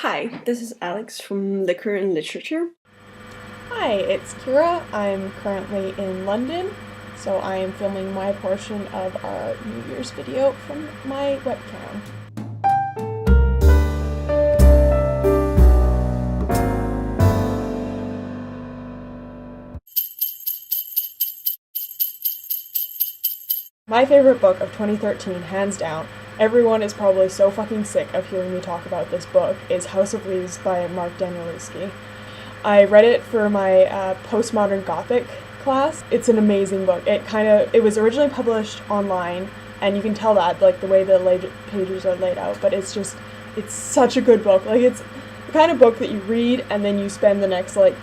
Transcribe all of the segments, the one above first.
Hi, this is Alex from Liquor and Literature. Hi, it's Kira. I'm currently in London, so I am filming my portion of our New Year's video from my webcam. My favorite book of 2013, hands down, everyone is probably so fucking sick of hearing me talk about this book, is House of Leaves by Mark Danielewski. I read it for my postmodern Gothic class. It's an amazing book. It was originally published online, and you can tell that, like, the way the pages are laid out, but it's such a good book. Like, it's the kind of book that you read and then you spend the next, like,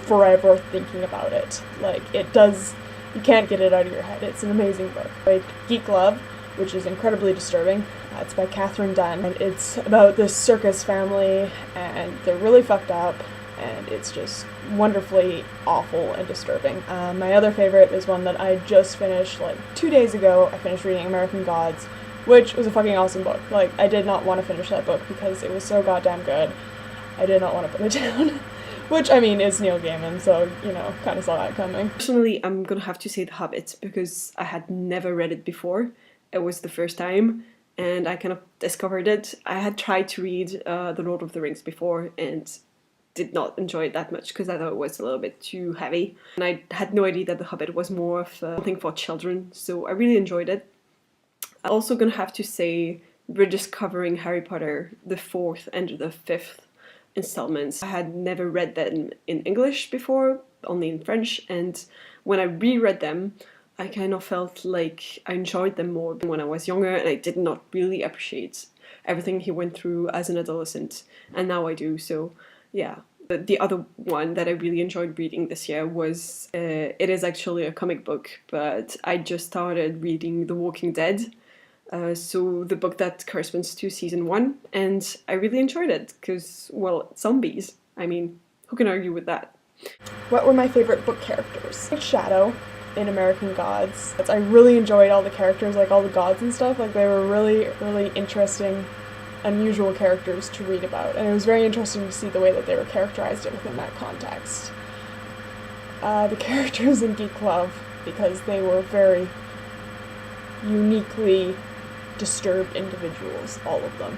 forever thinking about it. Like, you can't get it out of your head. It's an amazing book. Like Geek Love, which is incredibly disturbing. It's by Catherine Dunn, and it's about this circus family, and they're really fucked up, and it's just wonderfully awful and disturbing. My other favorite is one that I just finished, like, 2 days ago. I finished reading American Gods, which was a fucking awesome book. Like, I did not want to finish that book because it was so goddamn good. I did not want to put it down. Which, I mean, is Neil Gaiman, so, kind of saw that coming. Personally, I'm gonna have to say The Hobbit because I had never read it before. It was the first time, and I kind of discovered it. I had tried to read The Lord of the Rings before and did not enjoy it that much because I thought it was a little bit too heavy. And I had no idea that The Hobbit was more of something for children, so I really enjoyed it. I'm also gonna have to say rediscovering Harry Potter, the fourth and the fifth installments. I had never read them in English before, only in French, and when I reread them, I kind of felt like I enjoyed them more when I was younger, and I did not really appreciate everything he went through as an adolescent, and now I do, so yeah. The other one that I really enjoyed reading this year was, it is actually a comic book, but I just started reading The Walking Dead, so the book that corresponds to season 1, and I really enjoyed it because, well, zombies. I mean, who can argue with that? What were my favorite book characters? Shadow in American Gods. I really enjoyed all the characters, like all the gods and stuff. Like, they were really, really interesting, unusual characters to read about, and it was very interesting to see the way that they were characterized within that context. The characters in Geek Love, because they were very uniquely disturbed individuals, all of them.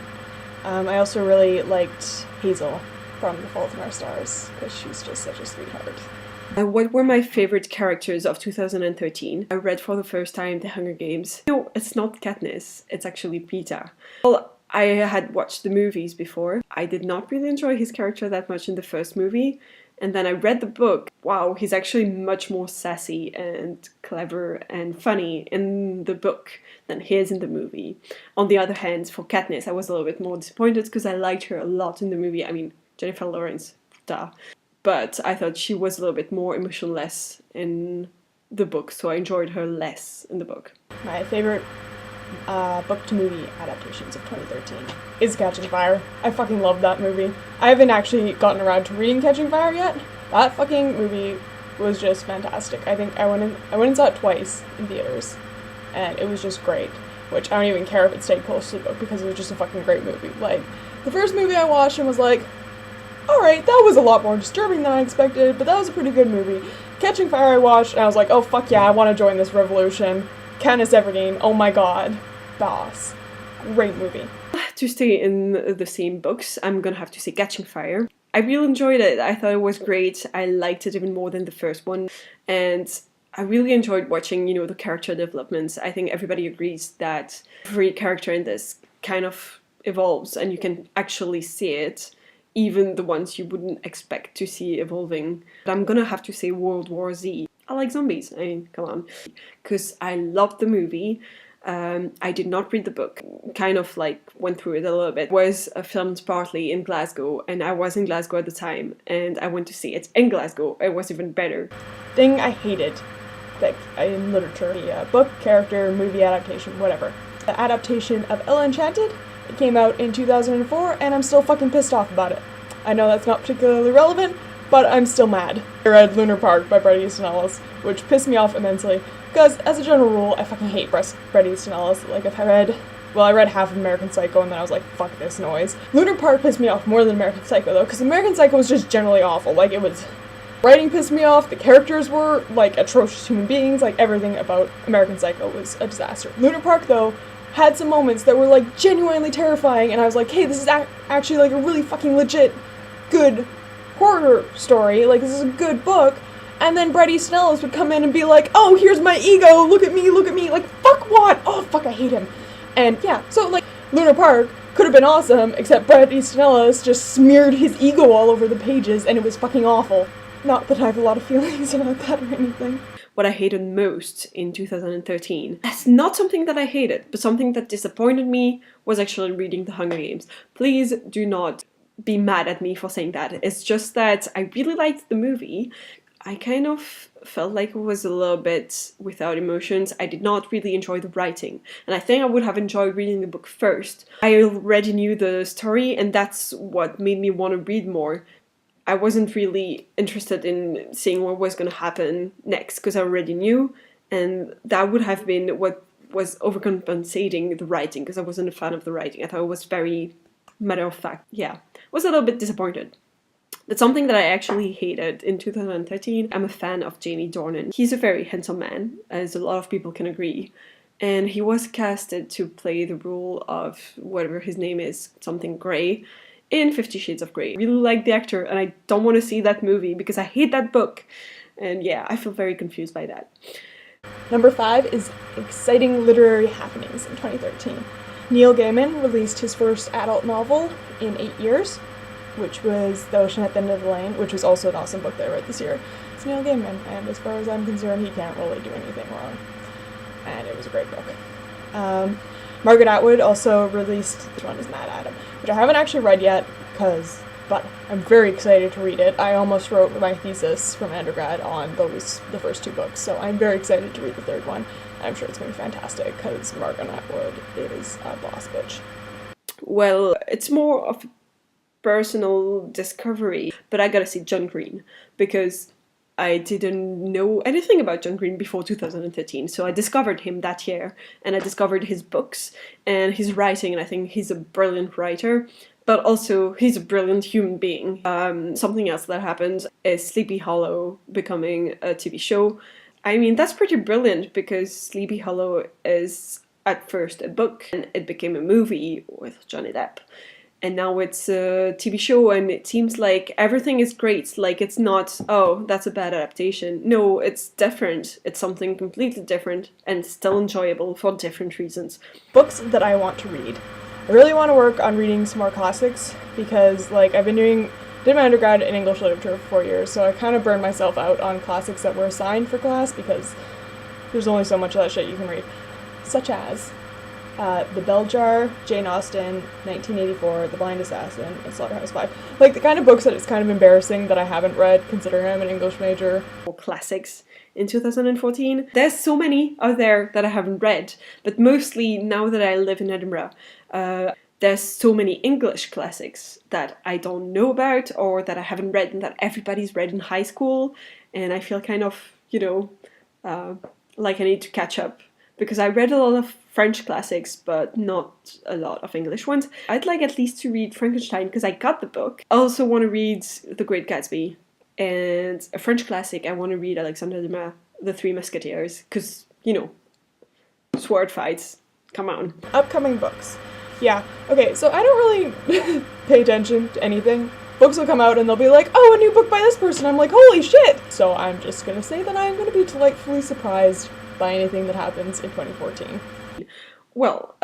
I also really liked Hazel from The Fault in Our Stars, because she's just such a sweetheart. What were my favorite characters of 2013? I read for the first time The Hunger Games. No, it's not Katniss, it's actually Peeta. Well, I had watched the movies before. I did not really enjoy his character that much in the first movie, and then I read the book. Wow, he's actually much more sassy and clever and funny in the book than he is in the movie. On the other hand, for Katniss, I was a little bit more disappointed because I liked her a lot in the movie. I mean, Jennifer Lawrence, duh. But I thought she was a little bit more emotionless in the book, so I enjoyed her less in the book. My favorite book-to-movie adaptations of 2013 is Catching Fire. I fucking love that movie. I haven't actually gotten around to reading Catching Fire yet. That fucking movie was just fantastic. I think I went and saw it twice in theaters, and it was just great. Which I don't even care if it stayed close to the book because it was just a fucking great movie. Like, the first movie I watched and was like, alright, that was a lot more disturbing than I expected, but that was a pretty good movie. Catching Fire I watched, and I was like, oh fuck yeah, I want to join this revolution. Katniss Everdeen, oh my god, boss. Great movie. To stay in the same books, I'm gonna have to say Catching Fire. I really enjoyed it. I thought it was great. I liked it even more than the first one, and I really enjoyed watching, the character developments. I think everybody agrees that every character in this kind of evolves, and you can actually see it, even the ones you wouldn't expect to see evolving. But I'm gonna have to say World War Z. I like zombies, I mean, come on. Because I loved the movie. I did not read the book, kind of like went through it a little bit. It was filmed partly in Glasgow, and I was in Glasgow at the time, and I went to see it in Glasgow. It was even better. Thing I hated, like, in literature, the book, character, movie adaptation, whatever. The adaptation of Ella Enchanted, it came out in 2004, and I'm still fucking pissed off about it. I know that's not particularly relevant, but I'm still mad. I read Lunar Park by Bret Easton Ellis, which pissed me off immensely, because as a general rule, I fucking hate Bret Easton Ellis. Like, if I read Well, I read half of American Psycho and then I was like, fuck this noise. Lunar Park pissed me off more than American Psycho though, because American Psycho was just generally awful. Like, it was... Writing pissed me off, the characters were, like, atrocious human beings, like, everything about American Psycho was a disaster. Lunar Park, though, had some moments that were, like, genuinely terrifying, and I was like, hey, this is actually, like, a really fucking legit good horror story, like, this is a good book, and then Bret Easton Ellis would come in and be like, oh, here's my ego, look at me, like, fuck what? Oh, fuck, I hate him. And, yeah, so, like, Lunar Park could have been awesome, except Bret Easton Ellis just smeared his ego all over the pages, and it was fucking awful. Not that I have a lot of feelings about that or anything. What I hated most in 2013, that's not something that I hated, but something that disappointed me, was actually reading The Hunger Games. Please do not be mad at me for saying that. It's just that I really liked the movie. I kind of felt like it was a little bit without emotions. I did not really enjoy the writing, and I think I would have enjoyed reading the book first. I already knew the story, and that's what made me want to read more. I wasn't really interested in seeing what was going to happen next because I already knew, and that would have been what was overcompensating the writing because I wasn't a fan of the writing. I thought it was very matter of fact. Yeah, I was a little bit disappointed. But something that I actually hated in 2013, I'm a fan of Jamie Dornan. He's a very handsome man, as a lot of people can agree. And he was casted to play the role of whatever his name is, something Grey, in 50 Shades of Grey. I really like the actor and I don't want to see that movie because I hate that book. And yeah, I feel very confused by that. Number 5 is exciting literary happenings in 2013. Neil Gaiman released his first adult novel in 8 years, which was The Ocean at the End of the Lane, which was also an awesome book that I read this year. It's Neil Gaiman, and as far as I'm concerned, he can't really do anything wrong. And it was a great book. Margaret Atwood also released, which one is Mad Adam, which I haven't actually read yet, but I'm very excited to read it. I almost wrote my thesis from undergrad on the first 2 books, so I'm very excited to read the 3rd one. I'm sure it's going to be fantastic, because Margaret Atwood is a boss bitch. Well, it's more of a personal discovery, but I gotta see John Green, because I didn't know anything about John Green before 2013, so I discovered him that year, and I discovered his books and his writing, and I think he's a brilliant writer, but also he's a brilliant human being. Something else that happened is Sleepy Hollow becoming a TV show. I mean, that's pretty brilliant, because Sleepy Hollow is at first a book, and it became a movie with Johnny Depp. And now it's a TV show, and it seems like everything is great. Like, it's not, oh, that's a bad adaptation. No, it's different. It's something completely different and still enjoyable for different reasons. Books that I want to read. I really want to work on reading some more classics because, like, I've been did my undergrad in English literature for 4 years, so I kind of burned myself out on classics that were assigned for class because there's only so much of that shit you can read. Such as The Bell Jar, Jane Austen, 1984, The Blind Assassin, and Slaughterhouse-Five. Like, the kind of books that it's kind of embarrassing that I haven't read, considering I'm an English major. Classics in 2014. There's so many out there that I haven't read, but mostly now that I live in Edinburgh, there's so many English classics that I don't know about or that I haven't read and that everybody's read in high school, and I feel kind of, like I need to catch up. Because I read a lot of French classics, but not a lot of English ones. I'd like at least to read Frankenstein, because I got the book. I also want to read The Great Gatsby. And a French classic, I want to read Alexandre Dumas, The Three Musketeers. Because, sword fights. Come on. Upcoming books. Yeah, okay, so I don't really pay attention to anything. Books will come out and they'll be like, oh, a new book by this person. I'm like, holy shit! So I'm just gonna say that I'm gonna be delightfully surprised by anything that happens in 2014. Well,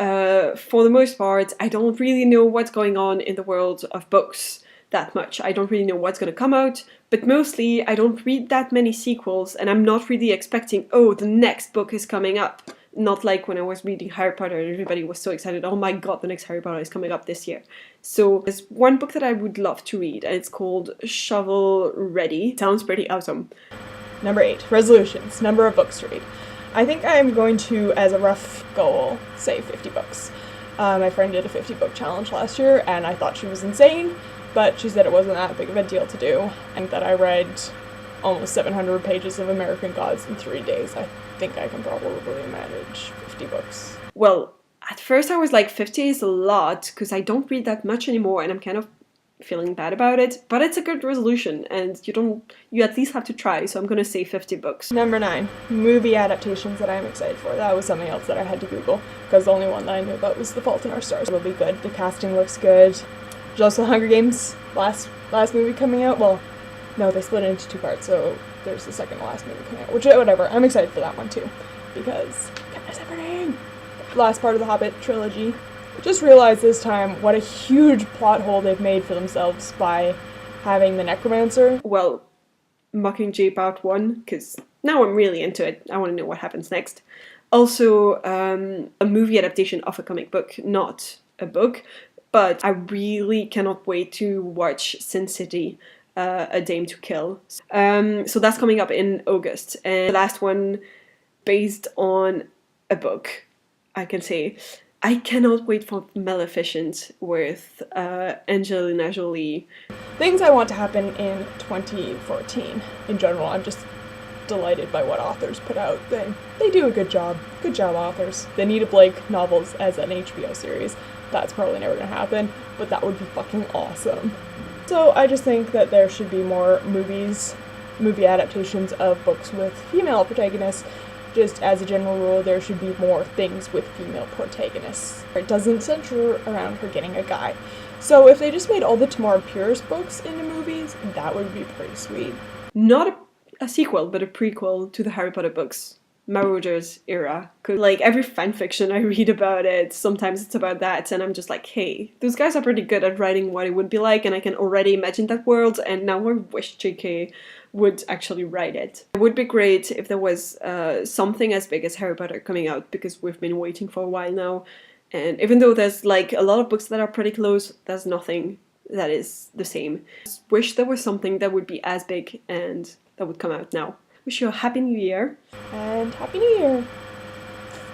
for the most part, I don't really know what's going on in the world of books that much. I don't really know what's going to come out, but mostly I don't read that many sequels, and I'm not really expecting, oh, the next book is coming up. Not like when I was reading Harry Potter and everybody was so excited, oh my god, the next Harry Potter is coming up this year. So there's one book that I would love to read, and it's called Shovel Ready. Sounds pretty awesome. Number 8, resolutions, number of books to read. I think I'm going to, as a rough goal, say 50 books. My friend did a 50-book challenge last year, and I thought she was insane, but she said it wasn't that big of a deal to do, and that I read almost 700 pages of American Gods in 3 days. I think I can probably manage 50 books. Well, At first I was like 50 is a lot because I don't read that much anymore and I'm kind of feeling bad about it, but it's a good resolution and you at least have to try, so I'm gonna say 50 books. Number 9, movie adaptations that I'm excited for. That was something else that I had to Google because the only one that I knew about was The Fault in Our Stars. It'll be good. The casting looks good. There's also Hunger Games, last movie coming out. Well, no, they split it into 2 parts, so there's the second to last movie coming out, which, whatever, I'm excited for that one too, because Katniss Everdeen! Last part of the Hobbit trilogy. Just realized this time what a huge plot hole they've made for themselves by having the Necromancer. Well, Mockingjay Part 1, because now I'm really into it. I want to know what happens next. Also, a movie adaptation of a comic book, not a book, but I really cannot wait to watch Sin City, A Dame to Kill. So that's coming up in August. And the last one, based on a book, I can say. I cannot wait for Maleficent with Angelina Jolie. Things I want to happen in 2014 in general. I'm just delighted by what authors put out. They do a good job. Good job, authors. The Anita Blake novels as an HBO series. That's probably never gonna happen, but that would be fucking awesome. So I just think that there should be more movie adaptations of books with female protagonists. Just as a general rule, there should be more things with female protagonists. It doesn't center around her getting a guy. So if they just made all the Tamora Pierce books into movies, that would be pretty sweet. Not a sequel, but a prequel to the Harry Potter books. Marauder's era. Cause like every fanfiction I read about it, sometimes it's about that, and I'm just like, hey, those guys are pretty good at writing what it would be like, and I can already imagine that world, and now I wish JK would actually write it. It would be great if there was something as big as Harry Potter coming out, because we've been waiting for a while now, and even though there's like a lot of books that are pretty close, there's nothing that is the same. I just wish there was something that would be as big and that would come out now. Wish you a happy new year. And Happy New Year!